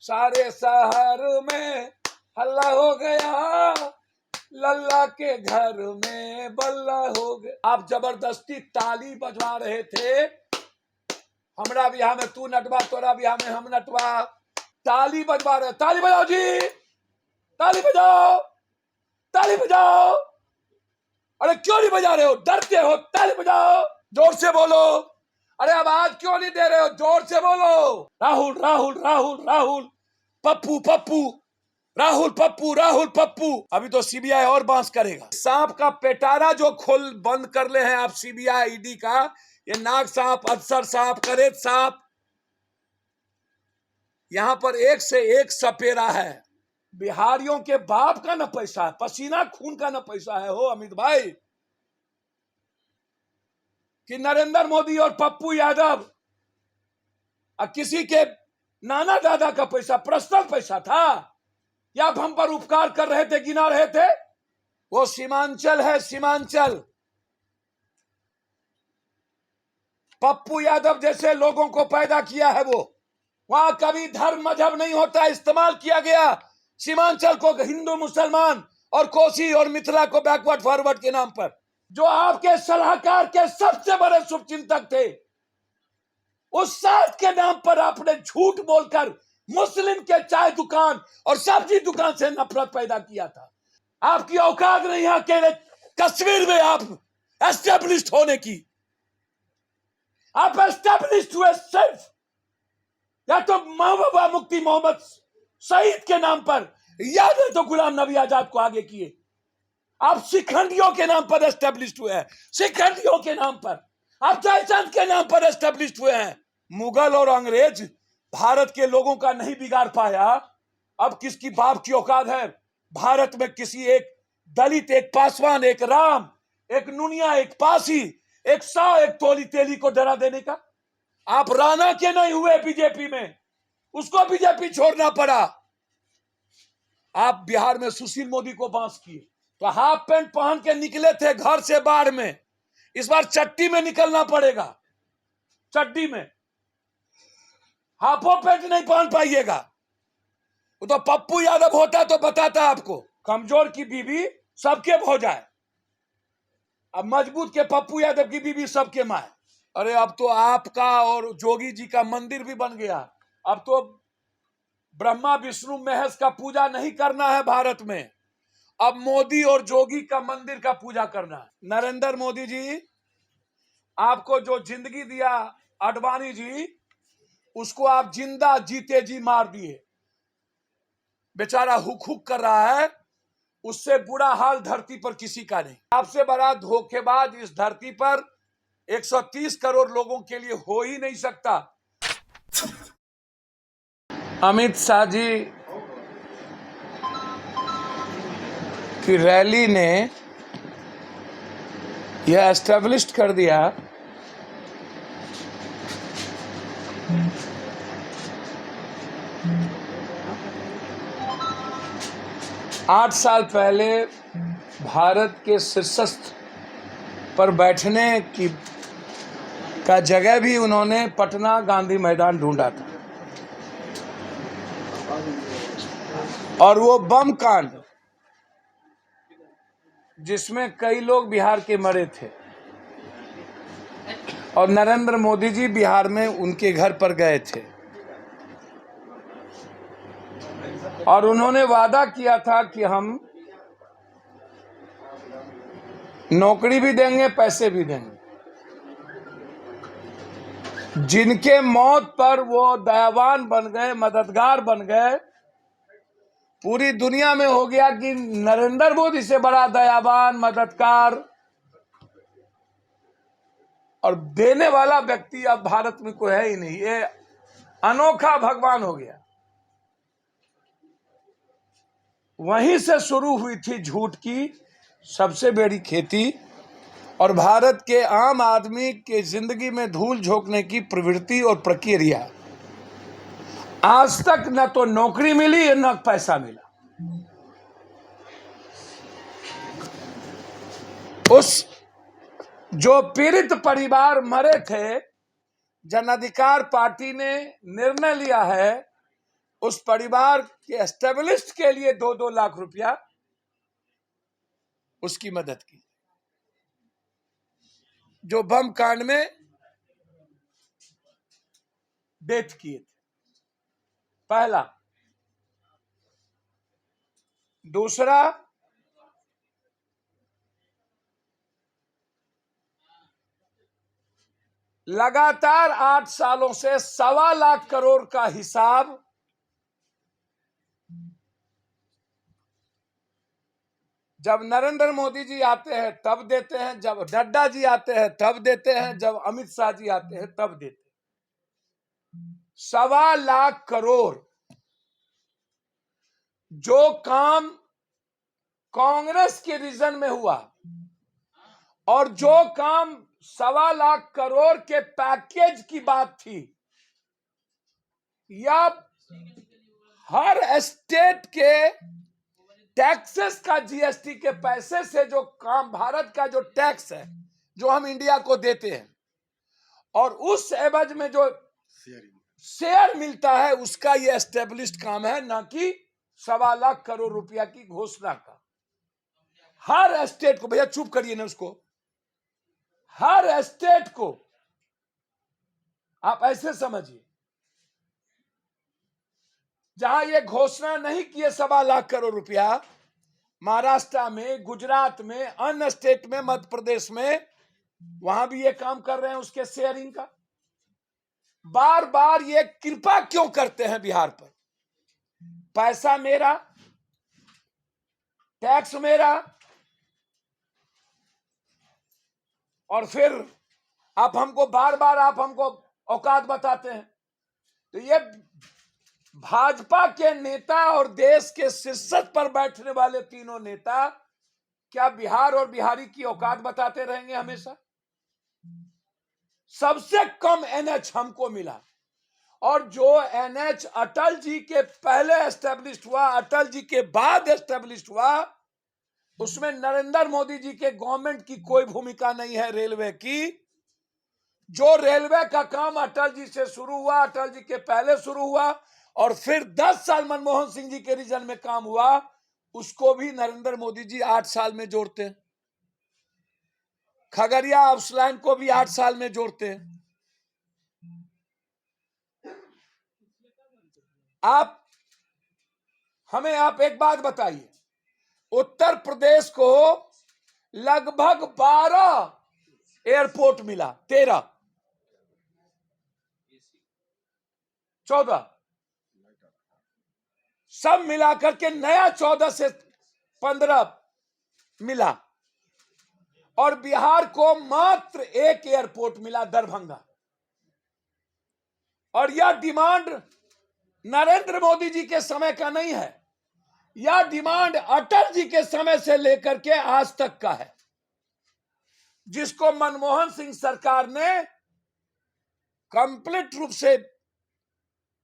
सारे शहर में हल्ला हो गया, लल्ला के घर में बल्ला हो गया। आप जबरदस्ती ताली बजवा रहे थे, हमरा बिहार में तू नटवा, तोरा बिहार में हम नटवा। ताली बजवा रहे, ताली बजाओ जी, ताली बजाओ, ताली बजाओ। अरे क्यों नहीं बजा रहे हो, डरते हो? ताली बजाओ, जोर से बोलो। अरे आवाज क्यों नहीं दे रहे हो, जोर से बोलो। राहुल राहुल राहुल राहुल, पप्पू पप्पू, राहुल पप्पू, राहुल पप्पू। अभी तो सीबीआई और बांस करेगा। सांप का पेटारा जो खोल बंद कर ले हैं आप सीबीआई ईडी का, ये नाग सांप, अफसर सांप, करेत सांप, यहां पर एक से एक सपेरा है। बिहारियों के बाप का न पैसा है, पसीना खून का न पैसा है हो अमित भाई, कि नरेंद्र मोदी और पप्पू यादव और किसी के नाना दादा का पैसा, पर्सनल पैसा था, या आप हम पर उपकार कर रहे थे, गिना रहे थे? वो सीमांचल है, सीमांचल। पप्पू यादव जैसे लोगों को पैदा किया है वो। वहां कभी धर्म मजहब नहीं होता, इस्तेमाल किया गया सीमांचल को हिंदू मुसलमान और कोसी और मिथिला को बैकवर्ड फॉरवर्ड के नाम पर। जो आपके सलाहकार के सबसे बड़े शुभचिंतक थे, उस साथ के नाम पर आपने झूठ बोलकर मुस्लिम के चाय दुकान और सब्जी दुकान से नफरत पैदा किया था। आपकी औकात नहीं है अकेले कश्मीर में आप एस्टेब्लिश्ड होने की। आप एस्टेब्लिश्ड हुए सिर्फ या तो महबूबा मुफ्ती मोहम्मद शहीद के नाम पर, या तो गुलाम नबी आजाद को आगे किए। आप शिखंडियों के नाम पर एस्टेब्लिश्ड हुए हैं, शिखंडियों के नाम पर। आप जयचंद के नाम पर एस्टेब्लिश्ड हुए हैं। मुगल और अंग्रेज भारत के लोगों का नहीं बिगाड़ पाया। अब किसकी बाप की औकात है भारत में किसी एक दलित, एक पासवान, एक राम, एक नुनिया, एक पासी, एक सा, एक तोली तेली को डरा देने का? आप राणा के नहीं हुए बीजेपी में, उसको बीजेपी छोड़ना पड़ा। आप बिहार में सुशील मोदी को बांस किए, तो हाफ पैंट पहन के निकले थे घर से बाढ़ में, इस बार चट्टी में निकलना पड़ेगा। चड्डी में, हाफो पैंट नहीं पहन पाइएगा। वो तो पप्पू यादव होता तो बताता आपको, कमजोर की बीवी सबके भौजाए, अब मजबूत के पप्पू यादव की बीवी सबके माए। अरे अब तो आपका और जोगी जी का मंदिर भी बन गया। अब तो ब्रह्मा विष्णु महेश का पूजा नहीं करना है भारत में, अब मोदी और जोगी का मंदिर का पूजा करना है। नरेंद्र मोदी जी, आपको जो जिंदगी दिया आडवाणी जी, उसको आप जिंदा जीते जी मार दिए। बेचारा हुक हुक कर रहा है, उससे बुरा हाल धरती पर किसी का नहीं। आपसे बड़ा धोखेबाज इस धरती पर 130 करोड़ लोगों के लिए हो ही नहीं सकता। अमित शाह जी की रैली ने यह एस्टेब्लिश कर दिया 8 साल पहले भारत के शीर्षस्थ पर बैठने की का जगह भी उन्होंने पटना गांधी मैदान ढूंढा था, और वो बम कांड जिसमें कई लोग बिहार के मरे थे, और नरेंद्र मोदी जी बिहार में उनके घर पर गए थे, और उन्होंने वादा किया था कि हम नौकरी भी देंगे, पैसे भी देंगे। जिनके मौत पर वो दयावान बन गए, मददगार बन गए, पूरी दुनिया में हो गया कि नरेंद्र मोदी से बड़ा दयावान, मददगार और देने वाला व्यक्ति अब भारत में कोई है ही नहीं। ये अनोखा भगवान हो गया। वहीं से शुरू हुई थी झूठ की सबसे बड़ी खेती, और भारत के आम आदमी के जिंदगी में धूल झोंकने की प्रवृत्ति और प्रक्रिया। आज तक न तो नौकरी मिली न पैसा मिला। उस जो पीड़ित परिवार मरे थे, जन अधिकार पार्टी ने निर्णय लिया है उस परिवार के एस्टेब्लिश के लिए 2-2 लाख रुपया उसकी मदद की, जो बम कांड में डेथ किए थे। पहला। दूसरा, लगातार 8 सालों से 1.25 लाख करोड़ का हिसाब जब नरेंद्र मोदी जी आते हैं तब देते हैं, जब नड्डा जी आते हैं तब देते हैं, जब अमित शाह जी आते हैं तब देते हैं। 1.25 लाख करोड़ जो काम कांग्रेस के रीजन में हुआ और जो काम 1.25 लाख करोड़ के पैकेज की बात थी, या हर स्टेट के टैक्सेस का जीएसटी के पैसे से जो काम, भारत का जो टैक्स है जो हम इंडिया को देते हैं, और उस एवज में जो शेयर मिलता है, उसका ये एस्टेब्लिश्ड काम है, ना कि 1.25 लाख करोड़ रुपया की घोषणा का। हर स्टेट को, भैया चुप करिए ना उसको, हर स्टेट को आप ऐसे समझिए, जहां ये घोषणा नहीं किए 1.25 लाख करोड़ रुपया, महाराष्ट्र में, गुजरात में, अन्य स्टेट में, मध्य प्रदेश में, वहां भी ये काम कर रहे हैं उसके शेयरिंग का। बार बार ये कृपा क्यों करते हैं बिहार पर? पैसा मेरा, टैक्स मेरा, और फिर आप हमको बार बार औकात बताते हैं। तो ये भाजपा के नेता और देश के शीर्षक पर बैठने वाले तीनों नेता क्या बिहार और बिहारी की औकात बताते रहेंगे हमेशा? सबसे कम एनएच हमको मिला, और जो एनएच अटल जी के पहले एस्टेब्लिश हुआ, अटल जी के बाद एस्टेब्लिश हुआ, उसमें नरेंद्र मोदी जी के गवर्नमेंट की कोई भूमिका नहीं है। रेलवे की, जो रेलवे का काम अटल जी से शुरू हुआ, अटल जी के पहले शुरू हुआ, और फिर 10 साल मनमोहन सिंह जी के रीजन में काम हुआ, उसको भी नरेंद्र मोदी जी 8 साल में जोड़ते हैं। खगड़िया आउटलाइन को भी 8 साल में जोड़ते हैं। आप एक बात बताइए, उत्तर प्रदेश को लगभग 12 एयरपोर्ट मिला, 13, 14, सब मिलाकर के नया 14 से 15 मिला, और बिहार को मात्र 1 एयरपोर्ट मिला, दरभंगा। और यह डिमांड नरेंद्र मोदी जी के समय का नहीं है, यह डिमांड अटल जी के समय से लेकर के आज तक का है, जिसको मनमोहन सिंह सरकार ने कंप्लीट रूप से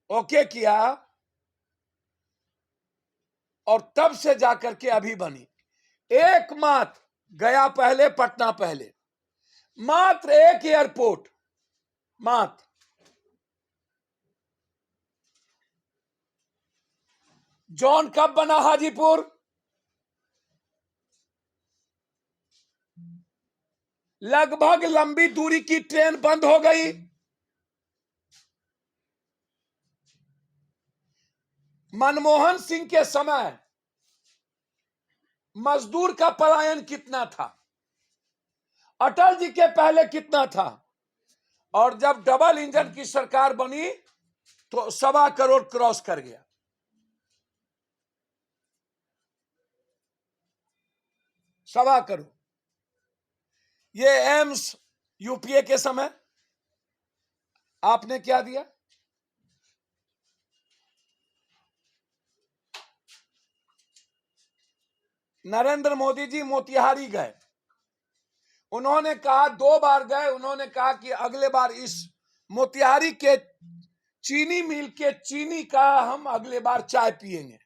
ओके किया, और तब से जाकर के अभी बनी। एकमात्र गया पहले, पटना पहले, मात्र 1 एयरपोर्ट, मात्र। जॉन कब बना हाजीपुर? लगभग लंबी दूरी की ट्रेन बंद हो गई। मनमोहन सिंह के समय मजदूर का पलायन कितना था, अटल जी के पहले कितना था, और जब डबल इंजन की सरकार बनी तो 1.25 करोड़ क्रॉस कर गया। 1.25 करोड़। ये एम्स यूपीए के समय आपने क्या दिया? नरेंद्र मोदी जी मोतिहारी गए, उन्होंने कहा, 2 बार गए, उन्होंने कहा कि अगले बार इस मोतिहारी के चीनी मिल के चीनी का हम अगले बार चाय पिएंगे।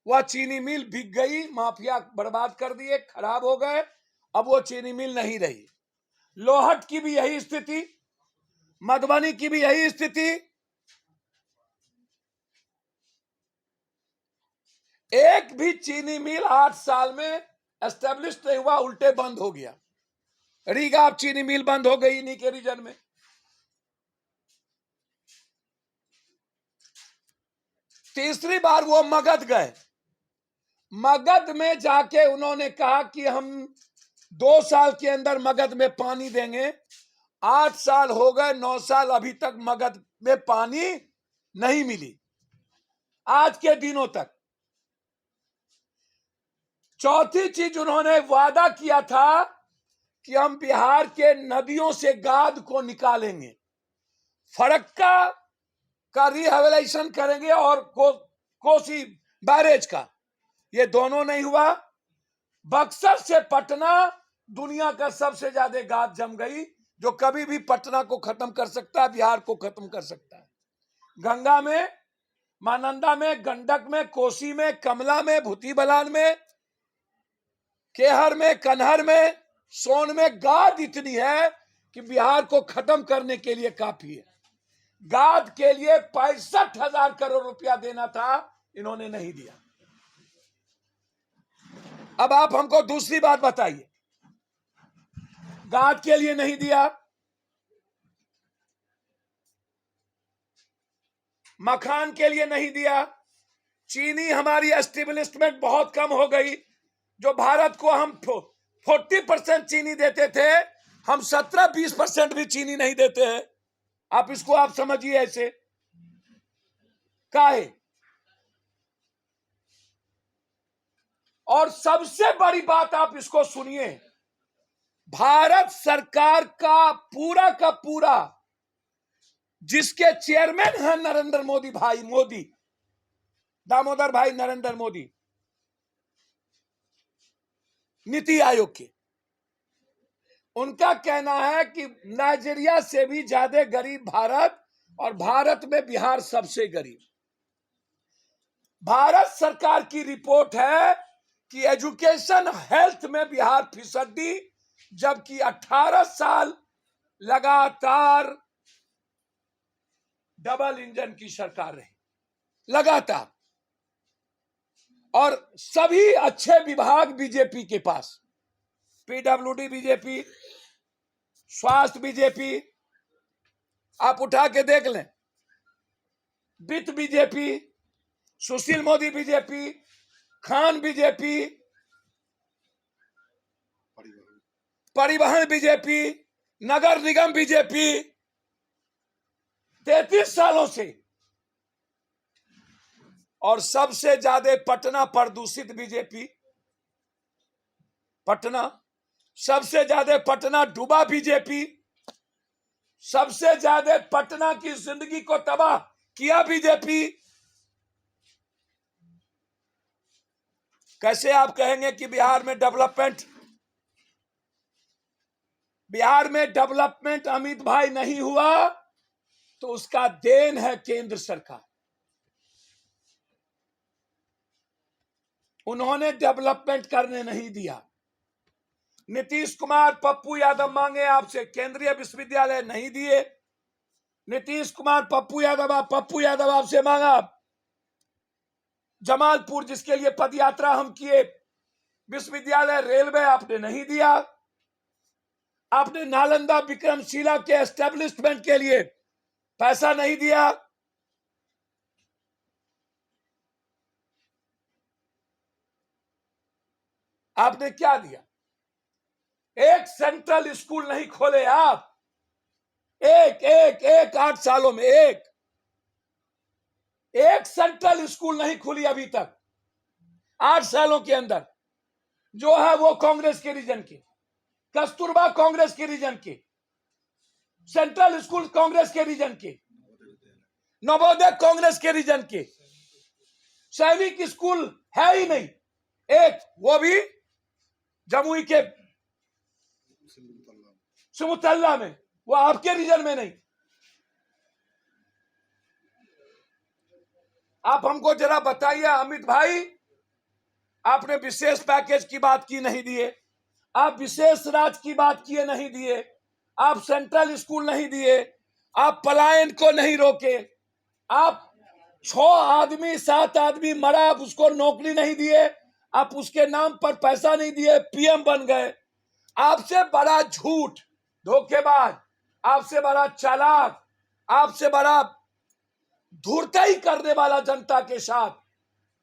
वह चीनी मिल बिक गई, माफिया बर्बाद कर दिए, खराब हो गए, अब वो चीनी मिल नहीं रही। लोहट की भी यही स्थिति, मधुबनी की भी यही स्थिति, एक भी चीनी मिल 8 साल में एस्टेब्लिश नहीं हुआ, उल्टे बंद हो गया। रीगा चीनी मिल बंद हो गई इन्हीं के रीजन में। तीसरी बार वो मगध गए। मगध में जाके उन्होंने कहा कि हम 2 साल के अंदर मगध में पानी देंगे। 8 साल हो गए, 9 साल अभी तक मगध में पानी नहीं मिली, आज के दिनों तक। चौथी चीज, उन्होंने वादा किया था कि हम बिहार के नदियों से गाद को निकालेंगे, फरक्का का रिहेबिलिटेशन करेंगे और कोसी बैरेज का। ये दोनों नहीं हुआ। बक्सर से पटना दुनिया का सबसे ज्यादा गाद जम गई, जो कभी भी पटना को खत्म कर सकता है, बिहार को खत्म कर सकता है। गंगा में, महानंदा में, गंडक में, कोसी में, कमला में, भूती बलान में, केहर में, कन्हर में, सोन में गाद इतनी है कि बिहार को खत्म करने के लिए काफी है। गाद के लिए 65,000 करोड़ रुपया देना था, इन्होंने नहीं दिया। अब आप हमको दूसरी बात बताइए, गाद के लिए नहीं दिया, मखान के लिए नहीं दिया, चीनी हमारी एस्टेब्लिशमेंट बहुत कम हो गई। जो भारत को हम 40% चीनी देते थे, हम 17-20% भी चीनी नहीं देते हैं। आप इसको आप समझिए ऐसे काहे। और सबसे बड़ी बात आप इसको सुनिए, भारत सरकार का पूरा जिसके चेयरमैन हैं नरेंद्र मोदी भाई, दामोदर भाई नरेंद्र मोदी, नीति आयोग के, उनका कहना है कि नाइजीरिया से भी ज्यादा गरीब भारत, और भारत में बिहार सबसे गरीब। भारत सरकार की रिपोर्ट है कि एजुकेशन हेल्थ में बिहार फीसदी, जबकि 18 साल लगातार डबल इंजन की सरकार रही, लगातार। और सभी अच्छे विभाग बीजेपी के पास, पीडब्ल्यूडी बीजेपी, स्वास्थ्य बीजेपी, आप उठा के देख लें, वित्त BJP, Sushil Modi BJP, Khan BJP, परिवहन बीजेपी, नगर निगम बीजेपी, 33 सालों से। और सबसे ज्यादा पटना प्रदूषित बीजेपी, पटना सबसे ज्यादा, पटना डूबा बीजेपी, सबसे ज्यादा पटना की जिंदगी को तबाह किया बीजेपी। कैसे आप कहेंगे कि बिहार में डेवलपमेंट अमित भाई नहीं हुआ? तो उसका देन है केंद्र सरकार। उन्होंने डेवलपमेंट करने नहीं दिया। नीतीश कुमार, पप्पू यादव मांगे आपसे केंद्रीय विश्वविद्यालय, नहीं दिए। नीतीश कुमार, पप्पू यादव आपसे मांगा जमालपुर, जिसके लिए पदयात्रा हम किए, विश्वविद्यालय, रेलवे, आपने नहीं दिया। आपने नालंदा विक्रमशिला के एस्टेब्लिशमेंट के लिए पैसा नहीं दिया। आपने क्या दिया? एक सेंट्रल स्कूल नहीं खोले आप। एक 8 सालों में एक सेंट्रल स्कूल नहीं खुली अभी तक, 8 सालों के अंदर। जो है वो कांग्रेस के रीजन के, कस्तूरबा कांग्रेस के रीजन के, सेंट्रल स्कूल कांग्रेस के रीजन के, नवोदय कांग्रेस के रीजन के, सैनिक स्कूल है ही नहीं एक, वो भी जमुई के सिमुतल्ला में, वो आपके रीजन में नहीं। आप हमको जरा बताइए अमित भाई, आपने विशेष पैकेज की बात की, नहीं दिए। आप विशेष राज्य की बात किए, नहीं दिए। आप सेंट्रल स्कूल नहीं दिए। आप पलायन को नहीं रोके। आप 7 आदमी मरा, आप उसको नौकरी नहीं दिए, आप उसके नाम पर पैसा नहीं दिए, पीएम बन गए। आपसे बड़ा झूठ, धोखेबाज, आपसे बड़ा चालाक, आपसे बड़ा धूर्तई करने वाला जनता के साथ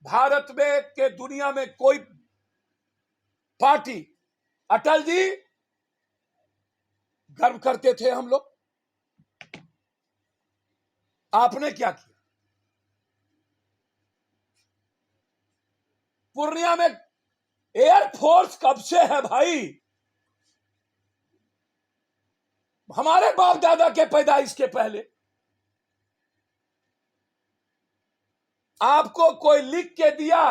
भारत में के दुनिया में कोई पार्टी, अटल जी गर्व करते थे हम लोग। आपने क्या किया? पूर्णिया में एयरफोर्स कब से है भाई? हमारे बाप दादा के पैदाइश के पहले। आपको कोई लिख के दिया,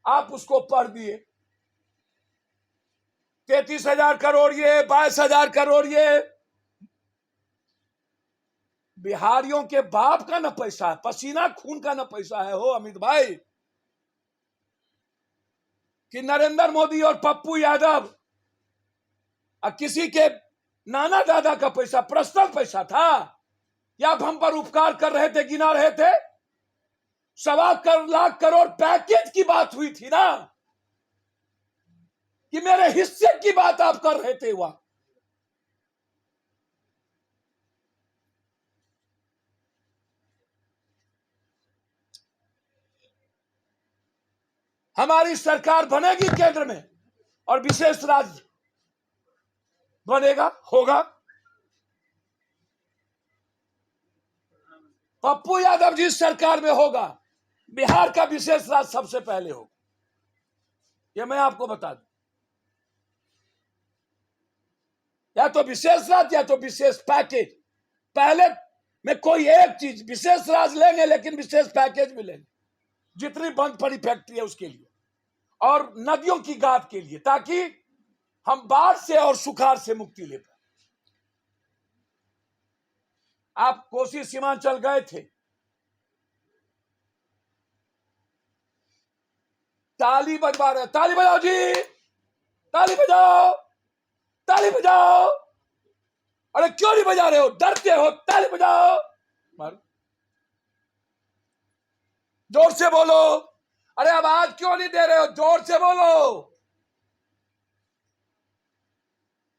आप उसको पढ़ दिए। 33,000 करोड़ ये, 22,000 करोड़ ये। बिहारियों के बाप का न पैसा है, पसीना खून का न पैसा है हो अमित भाई, कि नरेंद्र मोदी और पप्पू यादव और किसी के नाना दादा का पैसा, पर्सनल पैसा था? या आप हम पर उपकार कर रहे थे, गिना रहे थे? 1.25 लाख करोड़ पैकेज की बात हुई थी ना, कि मेरे हिस्से की बात आप कर रहे थे वहां। हमारी सरकार बनेगी केंद्र में और विशेष राज्य बनेगा, होगा। पप्पू यादव जी सरकार में होगा, बिहार का विशेष राज्य सबसे पहले होगा, यह मैं आपको बता दूं। या तो विशेष राज्य या तो विशेष पैकेज। पहले में कोई एक चीज, विशेष राज्य लेंगे लेकिन विशेष पैकेज भी लेंगे, जितनी बंद पड़ी फैक्ट्री है उसके लिए और नदियों की गाद के लिए, ताकि हम बाढ़ से और सुखाड़ से मुक्ति ले पाए। आप कोसी सीमांचल गए थे, ताली बजवा रहे, ताली बजाओ जी, ताली बजाओ, ताली बजाओ। अरे क्यों नहीं बजा रहे हो? डरते हो? ताली बजाओ, जोर से बोलो। अरे आवाज क्यों नहीं दे रहे हो? जोर से बोलो।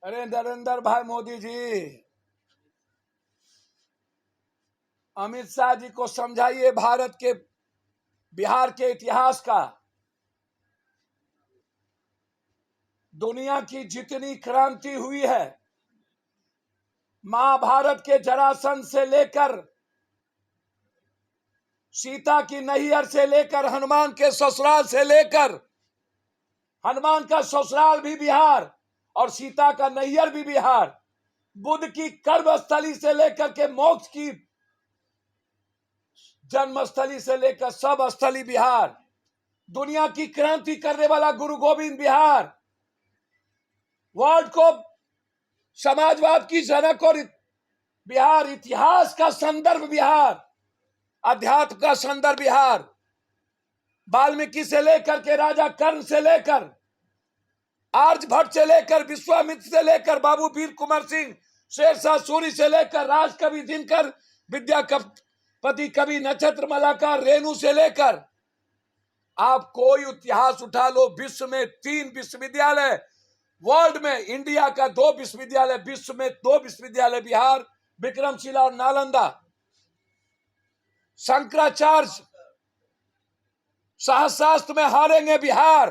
अरे नरेंद्र भाई मोदी जी, अमित शाह जी को समझाइए भारत के, बिहार के इतिहास का। दुनिया की जितनी क्रांति हुई है, महाभारत के जरासंध से लेकर, सीता की नैहर से लेकर, हनुमान के ससुराल से लेकर, हनुमान का ससुराल भी बिहार और सीता का नैहर भी बिहार, बुद्ध की कर्मस्थली से लेकर के मोक्ष की जन्मस्थली से लेकर सब स्थली बिहार, दुनिया की क्रांति करने वाला गुरु गोविंद बिहार, वर्ल्ड को समाजवाद की जनक और बिहार, इतिहास का संदर्भ बिहार, अध्यात्म का संदर्भ बिहार, वाल्मीकि से लेकर के राजा कर्ण से लेकर, आर्यभट्ट से लेकर, विश्वामित्र से लेकर, बाबू वीर कुंवर सिंह, शेरशाह सूरी से लेकर, राजकवि दिनकर, विद्यापति कवि, नक्षत्र मलाकार, रेणु से लेकर, आप कोई इतिहास उठा लो। विश्व में 3 विश्वविद्यालय, वर्ल्ड में इंडिया का 2 विश्वविद्यालय, विश्व में 2 विश्वविद्यालय, बिहार, विक्रमशिला और नालंदा। शंकराचार्य शास्त्र में हारेंगे बिहार।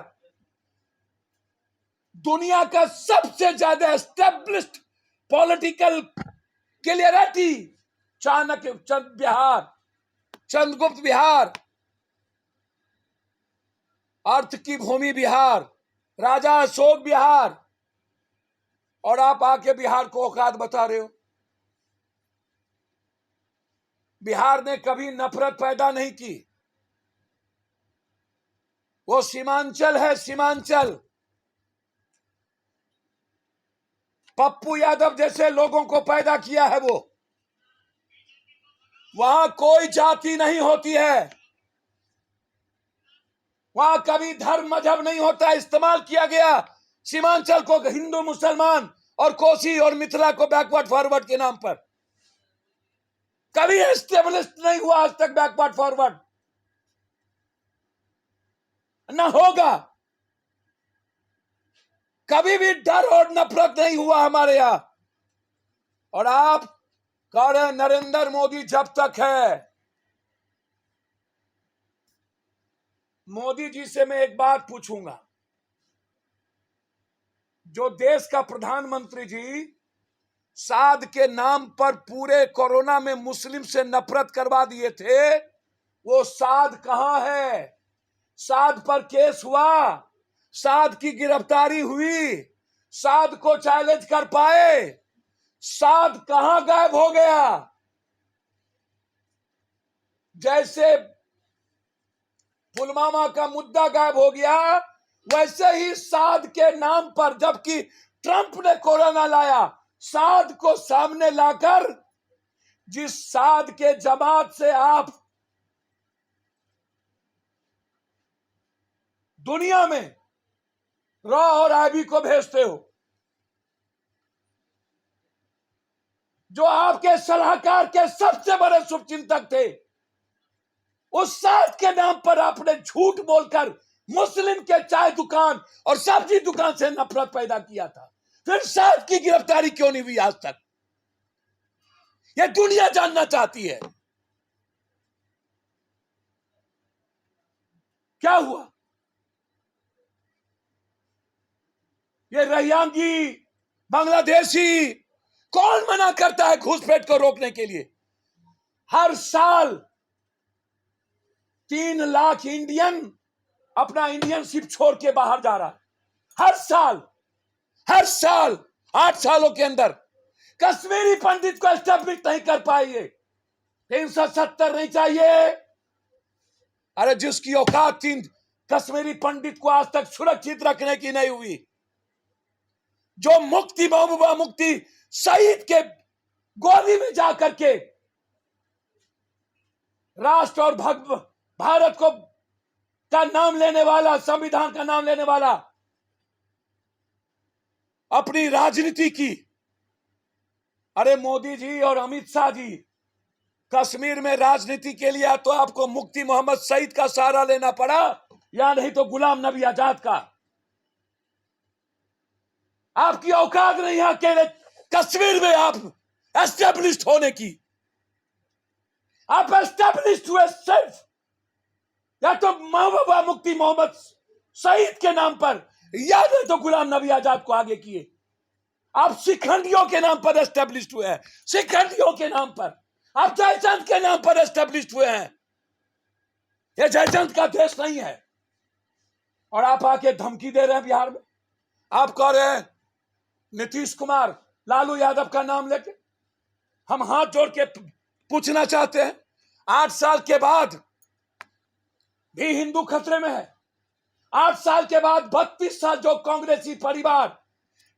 दुनिया का सबसे ज्यादा established political clarity Chanakya Bihar, Chandragupta Bihar, अर्थ की भूमि बिहार, राजा अशोक बिहार, और आप आके बिहार को औकात बता रहे हो। बिहार ने कभी नफरत पैदा नहीं की, वो सीमांचल है, सीमांचल। पप्पू यादव जैसे लोगों को पैदा किया है वो। वहां कोई जाति नहीं होती है, वहां कभी धर्म मजहब नहीं होता। इस्तेमाल किया गया सीमांचल को हिंदू मुसलमान और कोसी और मिथिला को बैकवर्ड फॉरवर्ड के नाम पर। कभी एस्टेब्लिश नहीं हुआ आज तक बैकवर्ड फॉरवर्ड। न होगा। कभी भी डर और नफरत नहीं हुआ हमारे यहां। और आप कह रहे हैं नरेंद्र मोदी जब तक है। मोदी जी से मैं एक बात पूछूंगा, जो देश का प्रधानमंत्री जी साध के नाम पर पूरे कोरोना में मुस्लिम से नफरत करवा दिए थे, वो साध कहां है? साध पर केस हुआ, साध की गिरफ्तारी हुई, साध को चैलेंज कर पाए, साध कहां गायब हो गया? जैसे पुलवामा का मुद्दा गायब हो गया, वैसे ही साध के नाम पर, जबकि ट्रंप ने कोरोना लाया, साध को सामने लाकर जिस साध के जमात से आप दुनिया में रॉ और आईबी को भेजते हो, जो आपके सलाहकार के सबसे बड़े शुभचिंतक थे, उस साध के नाम पर आपने झूठ बोलकर मुस्लिम के चाय दुकान और सब्जी दुकान से नफरत पैदा किया था। फिर साध की गिरफ्तारी क्यों नहीं हुई आज तक? यह दुनिया जानना चाहती है क्या हुआ। ये रैयांगी बांग्लादेशी कौन मना करता है घुसपैठ को रोकने के लिए? हर साल 3 लाख इंडियन अपना इंडियनशिप छोड़ के बाहर जा रहा है। हर साल 8 सालों के अंदर कश्मीरी पंडित को एस्टेब्लिश नहीं कर पाए। 370 नहीं चाहिए। अरे जिसकी औकात 3 कश्मीरी पंडित को आज तक सुरक्षित रखने की नहीं हुई, जो मुफ्ती महबूबा मुफ्ती सईद के गोदी में जाकर के राष्ट्र और भारत को का नाम लेने वाला, संविधान का नाम लेने वाला, अपनी राजनीति की। अरे मोदी जी और अमित शाह जी, कश्मीर में राजनीति के लिए तो आपको मुफ्ती मोहम्मद सईद का सहारा लेना पड़ा, या नहीं तो गुलाम नबी आजाद का। आपकी औकात नहीं है अकेले कश्मीर में आप एस्टेब्लिश्ड होने की। आप एस्टेब्लिश्ड हुए सिर्फ या तो महबूबा मुफ्ती मोहम्मद सईद के नाम पर, या नहीं तो गुलाम नबी आजाद को आगे किए। आप शिखंडियों के नाम पर एस्टेब्लिश्ड हुए हैं, शिखंडियों के नाम पर। आप जयचंद के नाम पर एस्टेब्लिश्ड हुए हैं। यह जयचंद का देश नहीं है। और आप आके धमकी दे रहे हैं बिहार में। आप कह रहे हैं नीतीश कुमार, लालू यादव का नाम लेके। हम हाथ जोड़ के पूछना चाहते हैं, 8 साल के बाद भी हिंदू खतरे में है। 8 साल के बाद 32 साल जो कांग्रेसी परिवार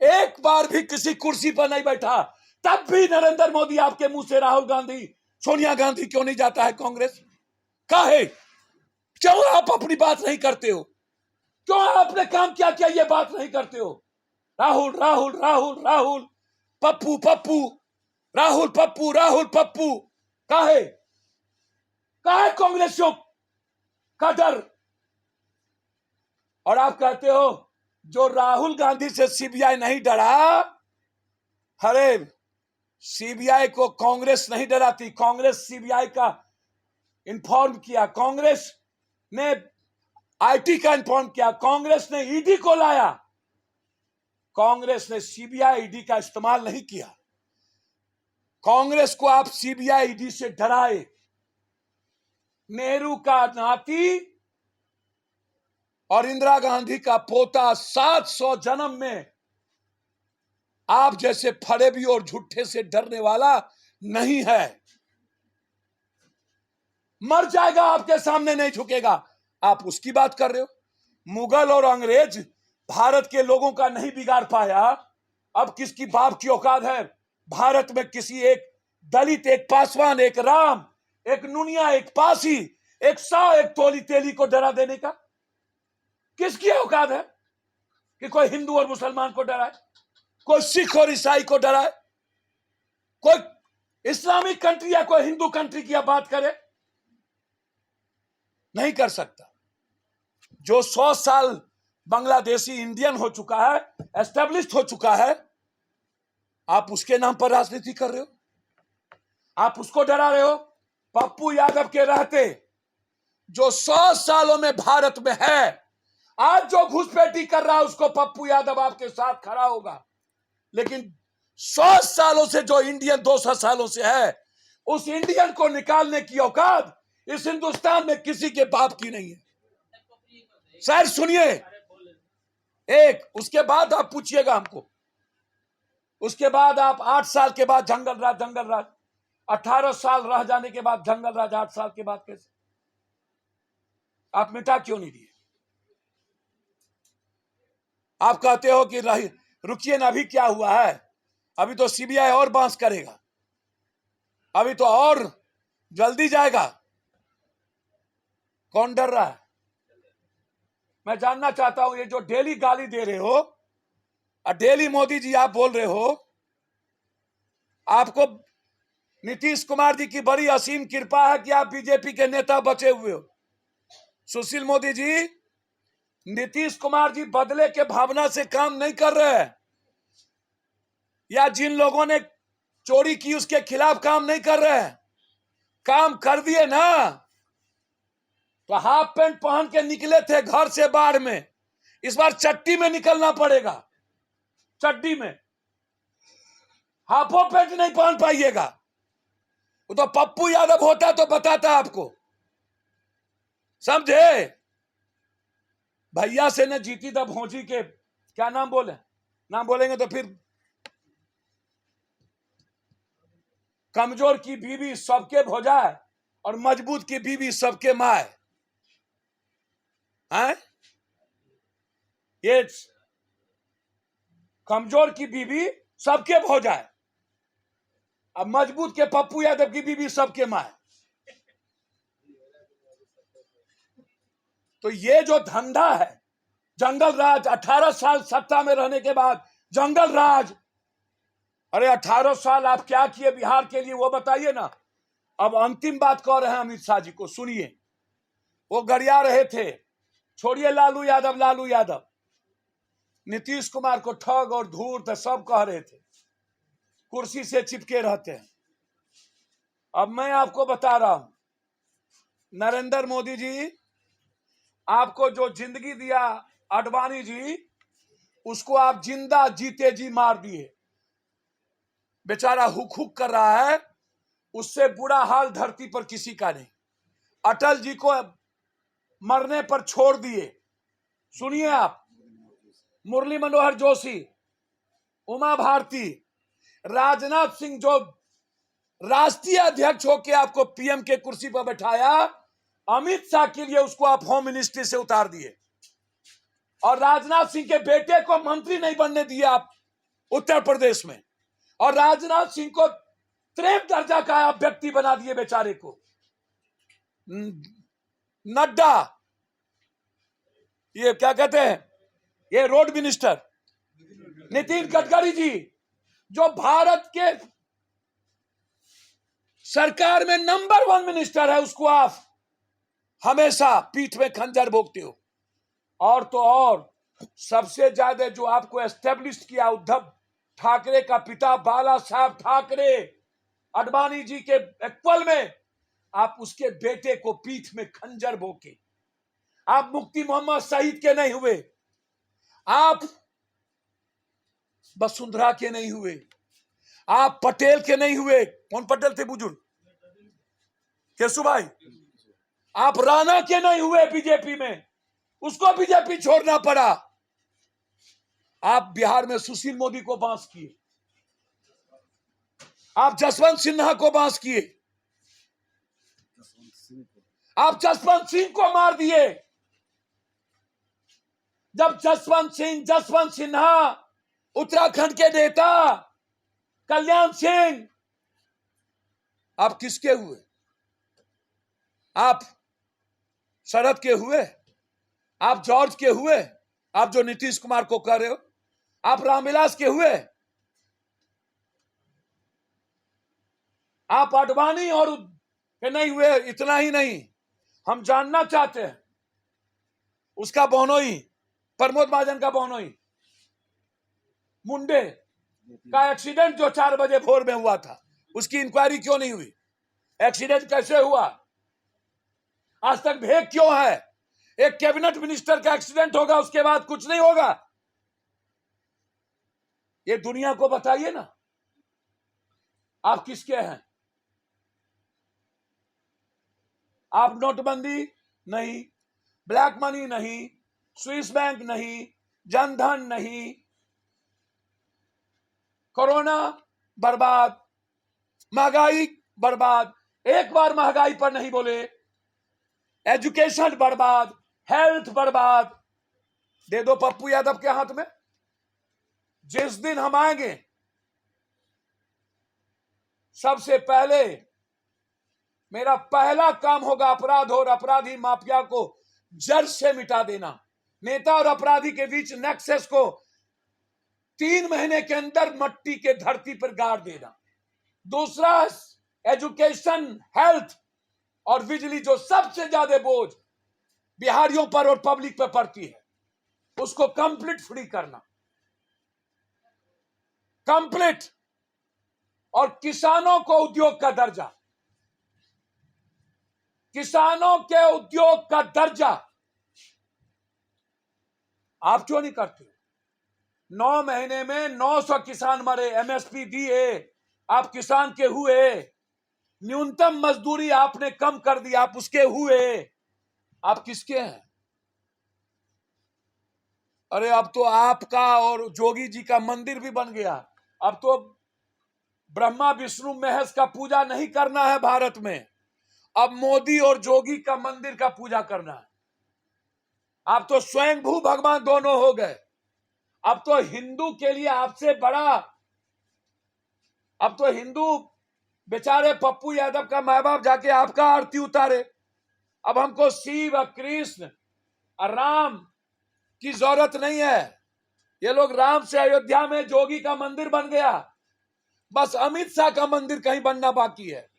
एक बार भी किसी कुर्सी पर नहीं बैठा, तब भी नरेंद्र मोदी आपके मुंह से राहुल गांधी, सोनिया गांधी क्यों नहीं जाता है कांग्रेस? काहे? क्यों आप अपनी बात नहीं करते हो? क्यों आपने काम क्या किया ये बात नहीं करते हो? राहुल राहुल राहुल राहुल, पप्पू पप्पू, राहुल पप्पू, राहुल पप्पू। काहे कांग्रेसियों का डर? और आप कहते हो जो राहुल गांधी से सीबीआई नहीं डरा। अरे सीबीआई को कांग्रेस नहीं डराती, कांग्रेस सीबीआई का इन्फॉर्म किया, कांग्रेस ने आईटी का इन्फॉर्म किया, कांग्रेस ने ईडी को लाया। कांग्रेस ने सीबीआई ईडी का इस्तेमाल नहीं किया। कांग्रेस को आप सीबीआई ईडी से डराए। नेहरू का नाती और इंदिरा गांधी का पोता 700 जन्म में आप जैसे फरेबी और झूठे से डरने वाला नहीं है। मर जाएगा, आपके सामने नहीं झुकेगा। आप उसकी बात कर रहे हो। मुगल और अंग्रेज भारत के लोगों का नहीं बिगाड़ पाया, अब किसकी बाप की औकात है भारत में किसी एक दलित, एक पासवान, एक राम, एक नुनिया, एक पासी, एक साव, एक तोली तेली को डरा देने का? किसकी औकात है कि कोई हिंदू और मुसलमान को डराए, कोई सिख और ईसाई को डराए, कोई इस्लामिक कंट्री या कोई हिंदू कंट्री की बात करे? नहीं कर सकता। जो 100 साल बांग्लादेशी इंडियन हो चुका है, एस्टेब्लिश्ड हो चुका है, आप उसके नाम पर राजनीति कर रहे हो, आप उसको डरा रहे हो। पप्पू यादव के रहते जो 100 सालों में भारत में है, आज जो घुसपैठी कर रहा है उसको पप्पू यादव आपके साथ खड़ा होगा, लेकिन 100 सालों से जो इंडियन 200 सालों से है, उस इंडियन को निकालने की औकात इस हिंदुस्तान में किसी के बाप की नहीं है। सर सुनिए, एक उसके बाद आप पूछिएगा हमको, उसके बाद आप 8 साल के बाद जंगल राज 18 साल रह जाने के बाद जंगल राज 8 साल के बाद कैसे आप मिटा क्यों नहीं दिए? आप कहते हो कि रुकिए ना, अभी क्या हुआ है, अभी तो सीबीआई और बांस करेगा, अभी तो और जल्दी जाएगा। कौन डर रहा है? मैं जानना चाहता हूं, ये जो डेली गाली दे रहे हो और डेली मोदी जी आप बोल रहे हो, आपको नीतीश कुमार जी की बड़ी असीम कृपा है कि आप बीजेपी के नेता बचे हुए हो। सुशील मोदी जी, नीतीश कुमार जी बदले के भावना से काम नहीं कर रहे हैं, या जिन लोगों ने चोरी की उसके खिलाफ काम नहीं कर रहे हैं। काम कर दिए ना, तो हाफ पैंट पहन के निकले थे घर से बाहर में, इस बार चट्टी में निकलना पड़ेगा। चड्डी में, हाफो पैंट नहीं पहन पाइएगा। वो तो पप्पू यादव होता तो बताता आपको, समझे? भैया से न जीती तब भोजी के क्या नाम बोले, नाम बोलेंगे तो फिर कमजोर की बीवी सबके भौजाए और मजबूत की बीवी सबके माए हैं। ये कमजोर की बीवी सबके भौजाए, अब मजबूत के पप्पू यादव की बीवी सबके माए। तो ये जो धंधा है जंगल राज, 18 साल सत्ता में रहने के बाद जंगल राज, अरे 18 साल आप क्या किए बिहार के लिए वो बताइए ना। अब अंतिम बात कह रहे हैं अमित शाह जी को, सुनिए। वो गरिया रहे थे, छोड़िए लालू यादव, नीतीश कुमार को ठग और धूर्त सब कह रहे थे, कुर्सी से चिपके रहते हैं। अब मैं आपको बता रहा हूं, नरेंद्र मोदी जी आपको जो जिंदगी दिया आडवाणी जी, उसको आप जिंदा जीते जी मार दिए। बेचारा हुक हुक कर रहा है, उससे बुरा हाल धरती पर किसी का नहीं। अटल जी को मरने पर छोड़ दिए, सुनिए आप, मुरली मनोहर जोशी, उमा भारती, राजनाथ सिंह जो राष्ट्रीय अध्यक्ष होकर आपको पीएम के कुर्सी पर बैठाया, अमित शाह के लिए उसको आप होम मिनिस्ट्री से उतार दिए, और राजनाथ सिंह के बेटे को मंत्री नहीं बनने दिए आप उत्तर प्रदेश में, और राजनाथ सिंह को 3 दर्जा का आप व्यक्ति बना दिए बेचारे को। नड्डा, ये क्या कहते हैं, ये रोड मिनिस्टर नितिन गडकरी जी, जो भारत के सरकार में नंबर 1 मिनिस्टर है, उसको आप हमेशा पीठ में खंजर भोगते हो। और तो और सबसे ज्यादा जो आपको एस्टेब्लिश किया उद्धव ठाकरे का पिता बाला साहब ठाकरे, आडवाणी जी के इक्वल में, आप उसके बेटे को पीठ में खंजर भोगे। आप मुफ्ती मोहम्मद शहीद के नहीं हुए, आप वसुंधरा के नहीं हुए, आप पटेल के नहीं हुए। कौन पटेल थे बुजुर्ग, केशु भाई? आप राणा के नहीं हुए बीजेपी में, उसको बीजेपी छोड़ना पड़ा। आप बिहार में सुशील मोदी को बांस किए, आप जसवंत सिन्हा को बांस किए, आप जसवंत सिंह को मार दिए। जब जसवंत सिन्हा, उत्तराखंड के नेता कल्याण सिंह, आप किसके हुए? आप शरद के हुए, आप जॉर्ज के हुए, आप जो नीतीश कुमार को कह रहे हो, आप रामविलास के हुए, आप आडवाणी और के नहीं हुए। इतना ही नहीं, हम जानना चाहते हैं उसका बहनोई, प्रमोद महाजन का बहनोई मुंडे का एक्सीडेंट जो 4 बजे भोर में हुआ था, उसकी इंक्वायरी क्यों नहीं हुई? एक्सीडेंट कैसे हुआ? आज तक भेद क्यों है? एक कैबिनेट मिनिस्टर का एक्सीडेंट होगा, उसके बाद कुछ नहीं होगा। ये दुनिया को बताइए ना, आप किसके हैं? आप नोटबंदी नहीं, ब्लैक मनी नहीं, स्विस बैंक नहीं, जनधन नहीं, कोरोना बर्बाद, महंगाई बर्बाद, एक बार महंगाई पर नहीं बोले, एजुकेशन बर्बाद, हेल्थ बर्बाद। दे दो पप्पू यादव के हाथ में। जिस दिन हम आएंगे, सबसे पहले मेरा पहला काम होगा अपराध और अपराधी माफिया को जड़ से मिटा देना। नेता और अपराधी के बीच नेक्सस को 3 महीने के अंदर मट्टी के धरती पर गाड़ देना। दूसरा, एजुकेशन, हेल्थ और बिजली, जो सबसे ज्यादा बोझ बिहारियों पर और पब्लिक पर पड़ती है, उसको कंप्लीट फ्री करना, कंप्लीट। और किसानों को उद्योग का दर्जा, किसानों के उद्योग का दर्जा आप क्यों नहीं करते? 9 महीने में 900 किसान मरे, एमएसपी दिए, आप किसान के हुए। न्यूनतम मजदूरी आपने कम कर दी, आप उसके हुए। आप किसके हैं? अरे अब तो आपका और जोगी जी का मंदिर भी बन गया। अब तो ब्रह्मा विष्णु महेश का पूजा नहीं करना है भारत में, अब मोदी और जोगी का मंदिर का पूजा करना है। आप तो स्वयंभू भगवान दोनों हो गए। अब तो हिंदू के लिए आपसे बड़ा, अब तो हिंदू बेचारे पप्पू यादव का माँ बाप जाके आपका आरती उतारे। अब हमको शिव, कृष्ण और राम की जरूरत नहीं है। ये लोग राम से अयोध्या में जोगी का मंदिर बन गया, बस अमित शाह का मंदिर कहीं बनना बाकी है।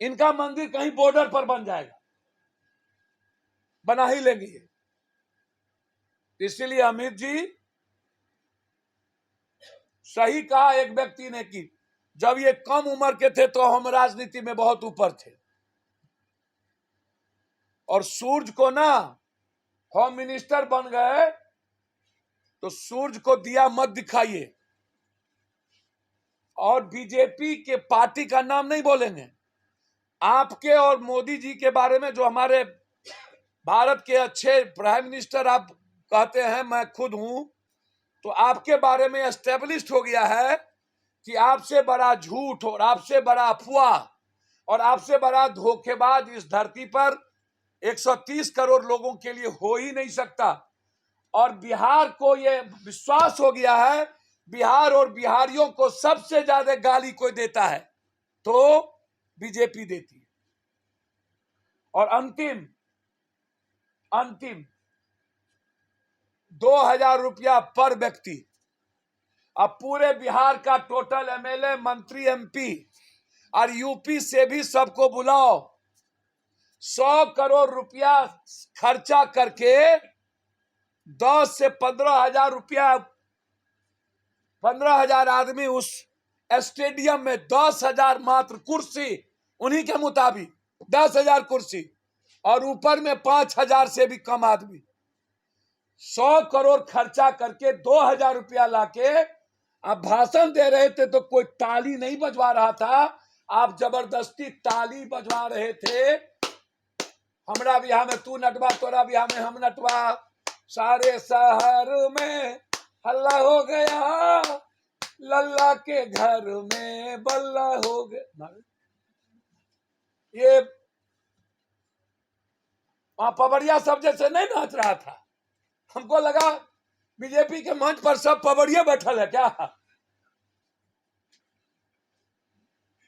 इनका मंदिर कहीं बॉर्डर पर बन जाएगा, बना ही लेंगे। इसलिए अमित जी, सही कहा एक व्यक्ति ने कि जब ये कम उम्र के थे तो हम राजनीति में बहुत ऊपर थे, और सूरज को ना होम मिनिस्टर बन गए तो सूरज को दिया मत दिखाइए। और बीजेपी के पार्टी का नाम नहीं बोलेंगे। आपके और मोदी जी के बारे में, जो हमारे भारत के अच्छे प्राइम मिनिस्टर आप कहते हैं, मैं खुद हूं, तो आपके बारे में एस्टेब्लिश्ड हो गया है कि आपसे बड़ा झूठ और आपसे बड़ा अफवाह और आपसे बड़ा धोखेबाज इस धरती पर 130 करोड़ लोगों के लिए हो ही नहीं सकता। और बिहार को यह विश्वास हो गया है, बिहार और बिहारियों को सबसे ज्यादा गाली कोई देता है तो बीजेपी देती है। और अंतिम 2000 रुपया पर व्यक्ति। अब पूरे बिहार का टोटल एमएलए, मंत्री, एमपी और यूपी से भी सबको बुलाओ, 100 करोड़ रुपया खर्चा करके 10 से 15,000 रुपया, 15,000 आदमी उस स्टेडियम में, 10,000 मात्र कुर्सी, उन्हीं के मुताबिक 10,000 कुर्सी, और ऊपर में 5,000 से भी कम आदमी, 100 करोड़ खर्चा करके 2,000 रुपया लाके आप भाषण दे रहे थे तो कोई ताली नहीं बजवा रहा था, आप जबरदस्ती ताली बजवा रहे थे। हमरा बिहार में तू नटवा, तोरा बिहार में हम नटवा, सारे शहर में हल्ला हो गया, लल्ला के घर में बल्ला हो गया। ये पवड़िया सब जैसे नहीं नाच रहा था। हमको लगा बीजेपी के मंच पर सब पवड़िया बैठल है क्या?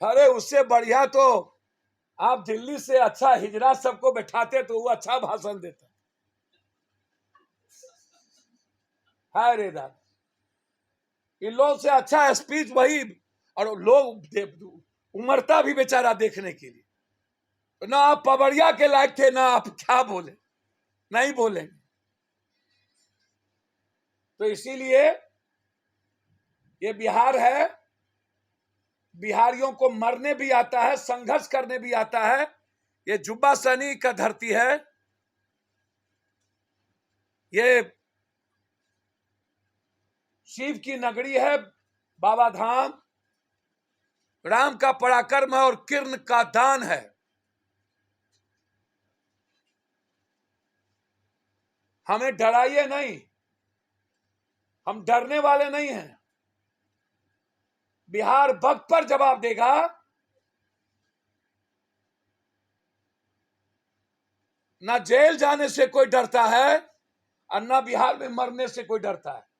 अरे उससे बढ़िया तो आप दिल्ली से अच्छा हिजरा सबको बैठाते तो वो अच्छा भाषण देता। अरे दादा, इन लोगों से अच्छा स्पीच वही, और लोग उमरता भी बेचारा देखने के लिए। ना आप पवड़िया के लायक थे, ना आप क्या बोले, नहीं बोलेंगे। तो इसीलिए ये बिहार है, बिहारियों को मरने भी आता है, संघर्ष करने भी आता है। ये जुब्बा सैनिक का धरती है, ये शिव की नगरी है, बाबा धाम, राम का पराक्रम है और किरण का दान है। हमें डराइए नहीं, हम डरने वाले नहीं हैं। बिहार वक्त पर जवाब देगा। ना जेल जाने से कोई डरता है और ना बिहार में मरने से कोई डरता है।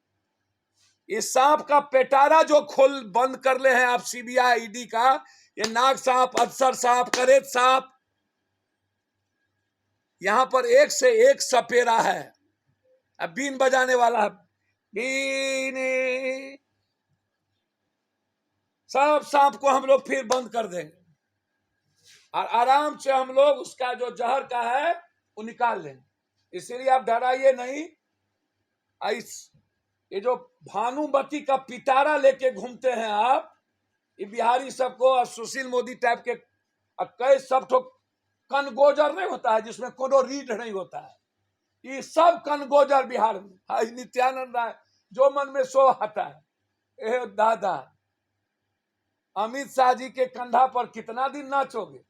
इस सांप का पेटारा जो खोल बंद कर ले हैं आप सीबीआई ईडी का, ये नाग सांप, अफसर सांप, करेत सांप, यहां पर एक से एक सपेरा है। अब बीन बजाने वाला है, बीन, सब सांप को हम लोग फिर बंद कर देंगे और आराम से हम लोग उसका जो जहर का है वो निकाल लेंगे। इसलिए आप डराइए नहीं। ये जो भानुमती का पिटारा लेके घूमते हैं आप, ये बिहारी सबको और सुशील मोदी टाइप के कई सब ठो कनगोजर नहीं होता है जिसमें कोनो रीढ़ नहीं होता है, ये सब कनगोजर बिहार में। नित्यानंद राय जो मन में सो आता है। ए दादा, अमित शाह जी के कंधा पर कितना दिन नाचोगे?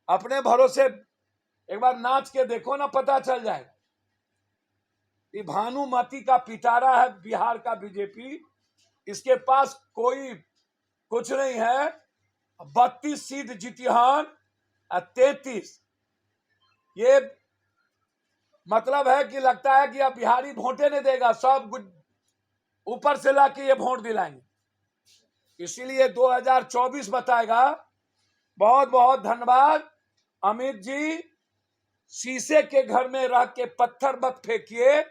अपने भरोसे एक बार नाच के देखो ना, पता चल जाएगा। ये भानुमती का पिटारा है बिहार का बीजेपी, इसके पास कोई कुछ नहीं है। 32 सीट जीती हन, 33। ये मतलब है कि लगता है कि अब बिहारी वोटे नहीं देगा, सब ऊपर से लाके ये वोट दिलाएंगे। इसीलिए 2024 बताएगा। बहुत बहुत धन्यवाद अमित जी। शीशे के घर में रह के पत्थर मत फेंकिए,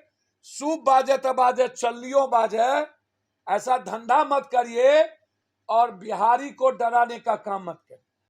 सूप बाजे तो बाजे, चल्लियों बाजे, ऐसा धंधा मत करिए और बिहारी को डराने का काम मत करिए।